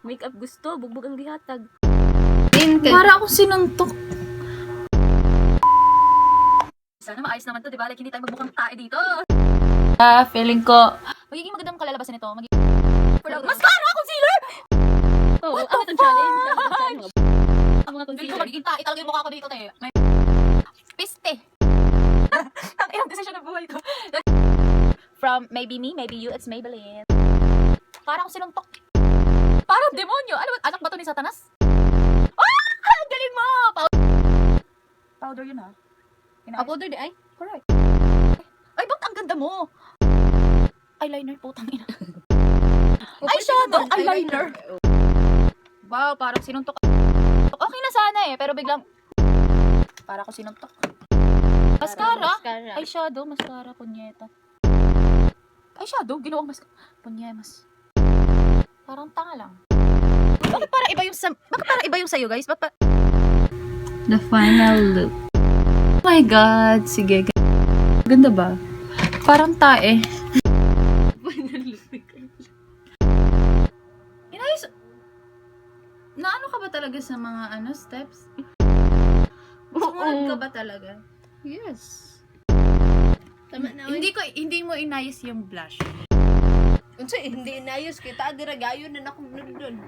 Makeup gusto, bugbog ang gihatag. Para ako sinuntok. Sana maayos naman to, di ba? Like, hindi tayo magmukhang tae dito. Feeling ko, Magiging magandang kalalabasan nito. Mascara! Concealer! Oo, ano itong challenge? Ang mga concealer. Magiging tae talaga yung mukha ko dito, tayo. Piste. Ang ilang desisyon ng buhay ko. From maybe me, maybe you, it's Maybelline. Parang sinuntok. Parang demonyo. Ano ba? Anak ba to ni Satanas? Ah! Ang galing mo! Powder yun, ha? powder di ay? Correct. Ay, ba't ang ganda mo? Eyeliner, putang ina. Eyeshadow, eyeliner. Wow, parang sinuntok. Okay na sana eh, pero biglang... Para ako sinuntok. Mascara? Eyeshadow, mascara, punyeta. Eyeshadow, ginawang punyemas. Parang tanga lang. Bakit para iba yung sa'yo, guys? The final look. Oh my God. Sige. Ganda ba? Parang tae. Inayos. Naano ka ba talaga sa mga steps? Sumunod ka ba talaga? Yes. Tama na. Hindi mo inayos yung blush. Unsa hindi inayos kita dira gayon na ako doon.